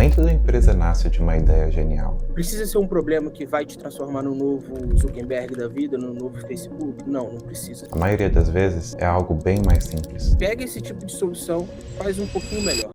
Nem toda empresa nasce de uma ideia genial. Precisa ser um problema que vai te transformar no novo Zuckerberg da vida, no novo Facebook? Não precisa. A maioria das vezes é algo bem mais simples. Pega esse tipo de solução, faz um pouquinho melhor.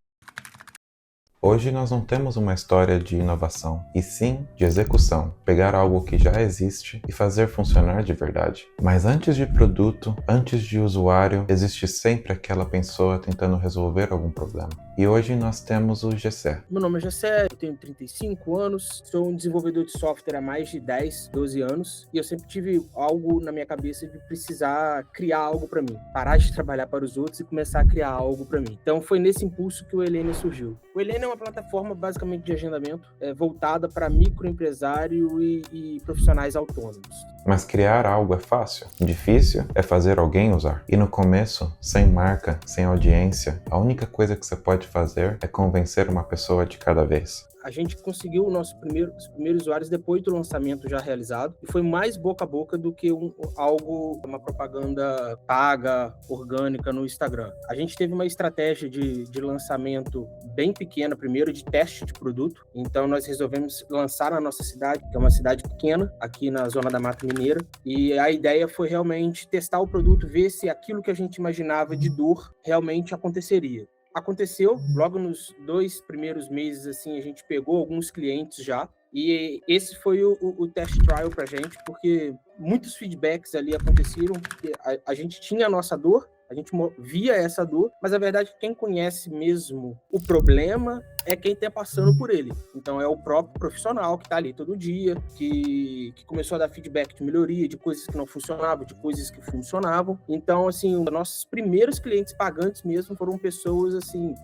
Hoje nós não temos uma história de inovação, e sim de execução. Pegar algo que já existe e fazer funcionar de verdade. Mas antes de produto, antes de usuário, existe sempre aquela pessoa tentando resolver algum problema. E hoje nós temos o Gessé. Meu nome é Gessé, eu tenho 35 anos, sou um desenvolvedor de software há mais de 10, 12 anos, e eu sempre tive algo na minha cabeça de precisar criar algo para mim. Parar de trabalhar para os outros e começar a criar algo para mim. Então foi nesse impulso que o Elenia surgiu. O Elenia é uma plataforma basicamente de agendamento voltada para microempresário e profissionais autônomos. Mas criar algo é fácil? Difícil é fazer alguém usar. E no começo, sem marca, sem audiência, a única coisa que você pode fazer é convencer uma pessoa de cada vez. A gente conseguiu os primeiros usuários depois do lançamento já realizado e foi mais boca a boca do que uma propaganda paga, orgânica no Instagram. A gente teve uma estratégia de lançamento bem pequena primeiro, de teste de produto. Então nós resolvemos lançar na nossa cidade, que é uma cidade pequena, aqui na zona da Mata Mineira, e a ideia foi realmente testar o produto, ver se aquilo que a gente imaginava de dor realmente aconteceria. Aconteceu, logo nos 2 primeiros meses, assim, a gente pegou alguns clientes já, e esse foi o test trial pra gente, porque muitos feedbacks ali aconteceram, porque a gente tinha a nossa dor, a gente via essa dor, mas a verdade é que quem conhece mesmo o problema é quem está passando por ele. Então é o próprio profissional que está ali todo dia, que começou a dar feedback de melhoria, de coisas que não funcionavam, de coisas que funcionavam. Então, assim, os nossos primeiros clientes pagantes mesmo foram pessoas, assim,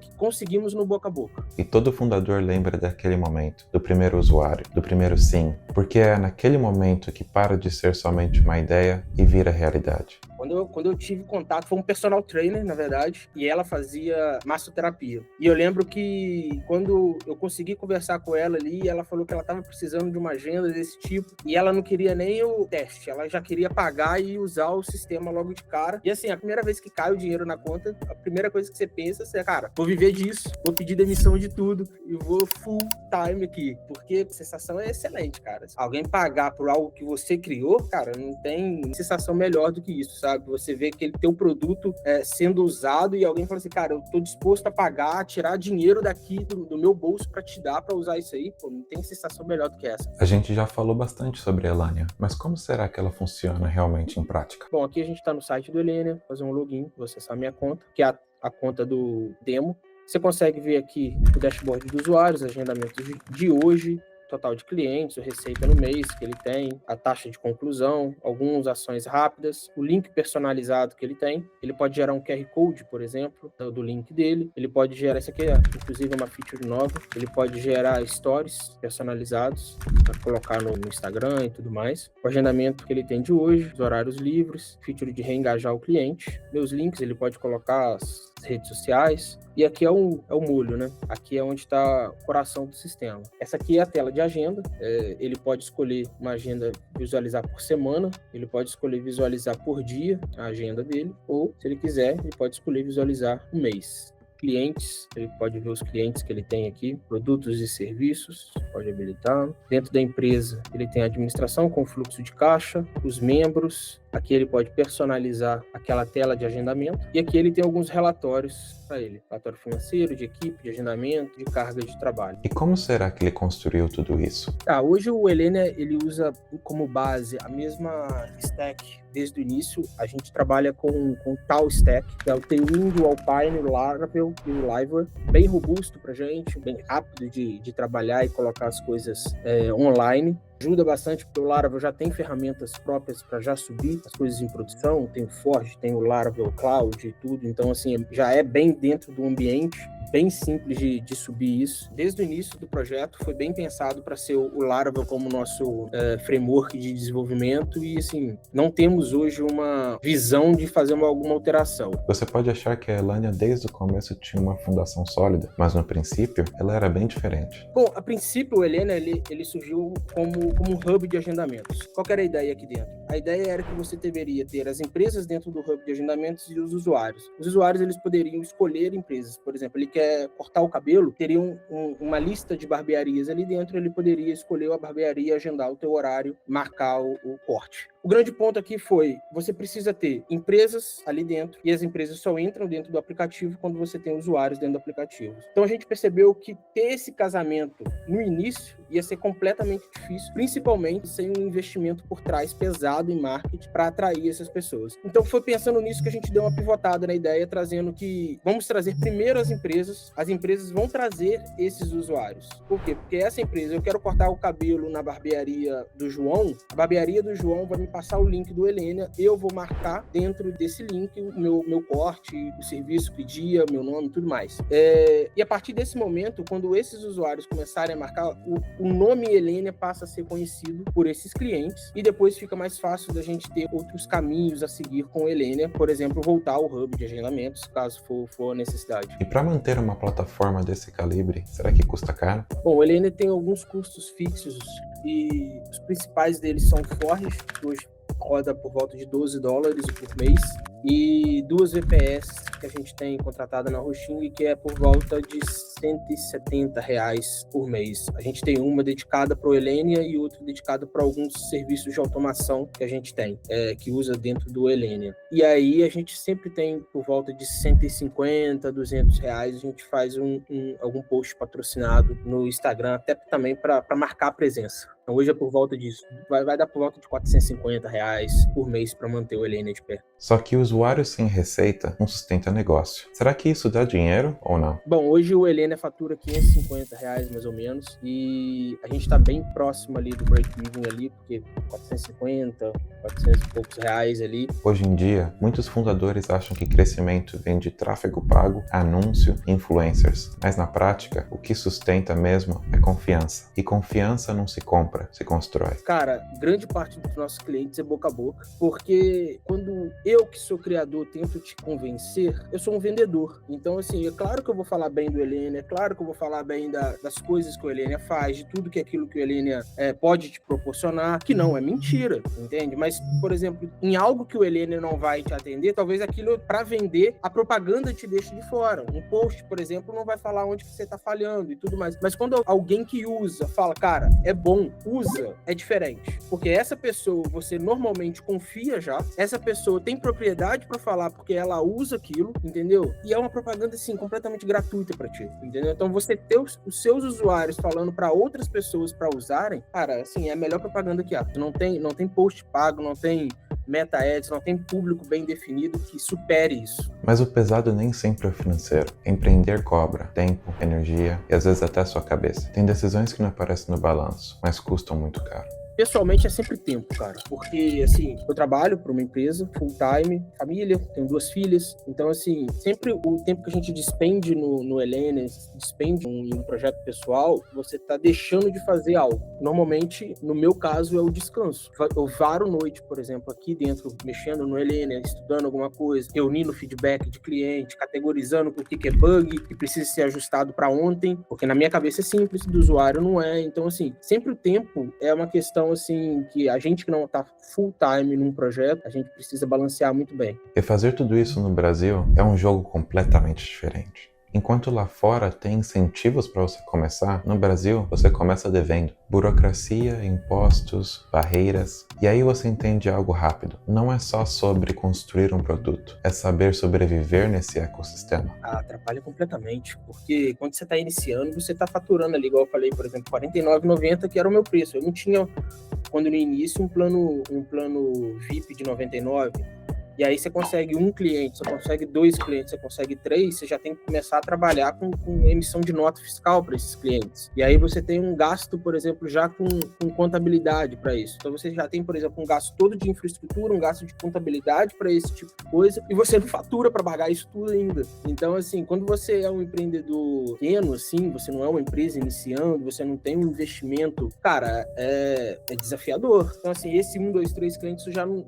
que conseguimos no boca a boca. E todo fundador lembra daquele momento, do primeiro usuário, do primeiro sim, porque é naquele momento que para de ser somente uma ideia e vira realidade. Quando eu tive contato, foi um personal trainer, na verdade, e ela fazia massoterapia. E eu lembro que quando eu consegui conversar com ela ali, ela falou que ela estava precisando de uma agenda desse tipo, e ela não queria nem o teste, ela já queria pagar e usar o sistema logo de cara. E assim, a primeira vez que cai o dinheiro na conta, a primeira coisa que você pensa é, cara, vou viver disso, vou pedir demissão de tudo, e vou full time aqui, porque a sensação é excelente, cara. Alguém pagar por algo que você criou, cara, não tem sensação melhor do que isso, sabe? Você vê aquele teu produto sendo usado e alguém fala assim, cara, eu tô disposto a pagar, tirar dinheiro daqui do meu bolso para te dar para usar isso aí. Pô, não tem sensação melhor do que essa. A gente já falou bastante sobre a Elania, mas como será que ela funciona realmente em prática? Bom, aqui a gente tá no site do Elenia, fazer um login, vou acessar a minha conta, que é a conta do demo. Você consegue ver aqui o dashboard dos usuários, agendamentos de hoje, total de clientes, a receita no mês que ele tem, a taxa de conclusão, algumas ações rápidas, o link personalizado que ele tem. Ele pode gerar um QR Code, por exemplo, do link dele. Ele pode gerar, isso aqui inclusive uma feature nova, ele pode gerar stories personalizados para colocar no Instagram e tudo mais. O agendamento que ele tem de hoje, os horários livres, feature de reengajar o cliente. Meus links, ele pode colocar as redes sociais. E aqui é o molho, né? Aqui é onde está o coração do sistema. Essa aqui é a tela de agenda. Ele pode escolher uma agenda visualizar por semana, ele pode escolher visualizar por dia a agenda dele, ou, se ele quiser, ele pode escolher visualizar um mês. Clientes, ele pode ver os clientes que ele tem aqui, produtos e serviços, pode habilitar. Dentro da empresa, ele tem a administração com fluxo de caixa, os membros. Aqui ele pode personalizar aquela tela de agendamento. E aqui ele tem alguns relatórios para ele. Relatório financeiro, de equipe, de agendamento, de carga de trabalho. E como será que ele construiu tudo isso? Hoje o Elenia, ele usa como base a mesma stack desde o início. A gente trabalha com tal stack, que é o Tailwind, o Alpine, o Laravel e o Liveware. Bem robusto pra gente, bem rápido de trabalhar e colocar as coisas online. Ajuda bastante, porque o Laravel já tem ferramentas próprias para já subir as coisas em produção, tem o Forge, tem o Laravel Cloud e tudo, então assim, já é bem dentro do ambiente, bem simples de subir isso. Desde o início do projeto foi bem pensado para ser o Laravel como nosso framework de desenvolvimento e assim, não temos hoje uma visão de fazer alguma alteração. Você pode achar que a Elania desde o começo tinha uma fundação sólida, mas no princípio ela era bem diferente. Bom, a princípio o Elenia ele surgiu como um hub de agendamentos. Qual que era a ideia aqui dentro? A a ideia era que você deveria ter as empresas dentro do hub de agendamentos e os usuários. Os usuários, eles poderiam escolher empresas. Por exemplo, ele quer cortar o cabelo, teria uma lista de barbearias ali dentro, ele poderia escolher a barbearia, agendar o teu horário, marcar o corte. O grande ponto aqui foi, você precisa ter empresas ali dentro, e as empresas só entram dentro do aplicativo quando você tem usuários dentro do aplicativo. Então a gente percebeu que ter esse casamento no início ia ser completamente difícil, principalmente sem um investimento por trás pesado em marketing para atrair essas pessoas. Então foi pensando nisso que a gente deu uma pivotada na ideia, trazendo que vamos trazer primeiro as empresas vão trazer esses usuários. Por quê? Porque essa empresa, eu quero cortar o cabelo na barbearia do João, a barbearia do João vai me passar o link do Helenia, eu vou marcar dentro desse link o meu corte, o serviço, que dia, meu nome, tudo mais. E a partir desse momento, quando esses usuários começarem a marcar, o nome Helenia passa a ser conhecido por esses clientes e depois fica mais fácil da gente ter outros caminhos a seguir com o Helenia, por exemplo, voltar ao hub de agendamentos, caso for necessidade. E para manter uma plataforma desse calibre, será que custa caro? Bom, o Helenia tem alguns custos fixos e os principais deles são Forge, que hoje roda por volta de $12 por mês, e 2 VPS que a gente tem contratada na Hosting, que é por volta de R$170 por mês. A gente tem uma dedicada para o Helenia e outra dedicada para alguns serviços de automação que a gente tem, que usa dentro do Helenia. E aí a gente sempre tem por volta de R$150, R$200, a gente faz algum post patrocinado no Instagram, até também para marcar a presença. Então, hoje é por volta disso. Vai dar por volta de R$450 por mês para manter o Helenia de pé. Só que o usuário sem receita não sustenta negócio. Será que isso dá dinheiro ou não? Bom, hoje o Helenia fatura R$550 mais ou menos, e a gente está bem próximo ali do break-even ali, porque 450, 400 e poucos reais ali. Hoje em dia, muitos fundadores acham que crescimento vem de tráfego pago, anúncio e influencers. Mas na prática, o que sustenta mesmo é confiança. E confiança não se compra, se constrói. Cara, grande parte dos nossos clientes é boca a boca, porque quando eu que sou criador tento te convencer, eu sou um vendedor. Então, assim, é claro que eu vou falar bem do Helenia, é claro que eu vou falar bem das coisas que o Helenia faz, de tudo que aquilo que o Helenia pode te proporcionar, que não é mentira, entende? Mas, por exemplo, em algo que o Helenia não vai te atender, talvez aquilo para vender, a propaganda te deixe de fora. Um post, por exemplo, não vai falar onde que você tá falhando e tudo mais. Mas quando alguém que usa fala, cara, é bom, usa, é diferente. Porque essa pessoa, você normalmente confia já, essa pessoa tem propriedade para falar porque ela usa aquilo, entendeu? E é uma propaganda, assim, completamente gratuita para ti, entendeu? Então, você ter os seus usuários falando para outras pessoas para usarem, cara, assim, é a melhor propaganda que há. Não tem post pago, não tem meta ads, não tem público bem definido que supere isso. Mas o pesado nem sempre é financeiro. Empreender cobra tempo, energia e às vezes até sua cabeça. Tem decisões que não aparecem no balanço, mas custam muito caro. Pessoalmente é sempre tempo, cara, porque, assim, eu trabalho para uma empresa, full time, família, tenho 2 filhas, então, assim, sempre o tempo que a gente despende no Helenia, despende em um projeto pessoal, você tá deixando de fazer algo. Normalmente, no meu caso, é o descanso. Eu varo noite, por exemplo, aqui dentro, mexendo no Helenia, estudando alguma coisa, reunindo feedback de cliente, categorizando o que é bug, que precisa ser ajustado para ontem, porque na minha cabeça é simples, do usuário não é. Então, assim, sempre o tempo é uma questão, assim, que a gente que não tá full time num projeto, a gente precisa balancear muito bem. E fazer tudo isso no Brasil é um jogo completamente diferente. Enquanto lá fora tem incentivos para você começar, no Brasil você começa devendo. Burocracia, impostos, barreiras. E aí você entende algo rápido. Não é só sobre construir um produto, é saber sobreviver nesse ecossistema. Atrapalha completamente, porque quando você está iniciando, você está faturando ali, igual eu falei, por exemplo, R$ 49,90, que era o meu preço. Eu não tinha, quando no início, um plano VIP de 99. E aí você consegue um cliente, você consegue 2 clientes, você consegue 3, você já tem que começar a trabalhar com emissão de nota fiscal para esses clientes. E aí você tem um gasto, por exemplo, já com contabilidade para isso. Então você já tem, por exemplo, um gasto todo de infraestrutura, um gasto de contabilidade para esse tipo de coisa, e você não fatura para pagar isso tudo ainda. Então, assim, quando você é um empreendedor pequeno, assim, você não é uma empresa iniciando, você não tem um investimento, cara, é desafiador. Então, assim, esse 1, 2, 3 clientes já não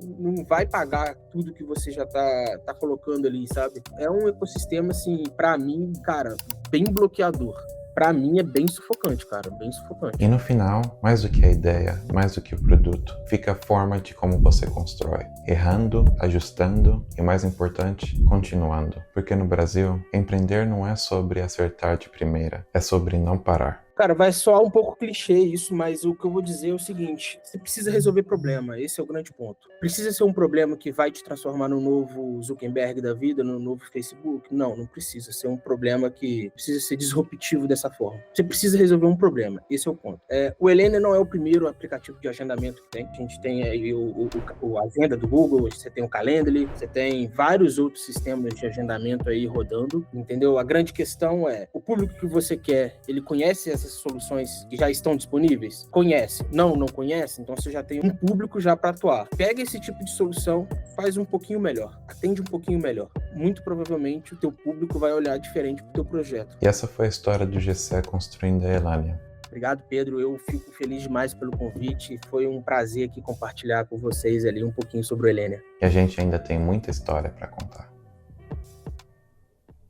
vai pagar tudo que você já tá colocando ali, sabe? É um ecossistema, assim, pra mim, cara, bem bloqueador. Pra mim é bem sufocante, cara, bem sufocante. E no final, mais do que a ideia, mais do que o produto, fica a forma de como você constrói, errando, ajustando e, mais importante, continuando. Porque no Brasil, empreender não é sobre acertar de primeira, é sobre não parar. Cara, vai soar um pouco clichê isso, mas o que eu vou dizer é o seguinte: você precisa resolver problema, esse é o grande ponto. Precisa ser um problema que vai te transformar no novo Zuckerberg da vida, no novo Facebook? Não, não precisa ser um problema que precisa ser disruptivo dessa forma. Você precisa resolver um problema, esse é o ponto. O Elenia não é o primeiro aplicativo de agendamento que tem. A gente tem aí a Agenda do Google, você tem o Calendly, você tem vários outros sistemas de agendamento aí rodando, entendeu? A grande questão é, o público que você quer, ele conhece essas soluções que já estão disponíveis? Conhece? Não conhece? Então você já tem um público já para atuar. Pega esse tipo de solução, faz um pouquinho melhor, atende um pouquinho melhor. Muito provavelmente o teu público vai olhar diferente pro teu projeto. E essa foi a história do GCE construindo a Elania. Obrigado, Pedro. Eu fico feliz demais pelo convite. Foi um prazer aqui compartilhar com vocês ali um pouquinho sobre o Elenia. E a gente ainda tem muita história para contar.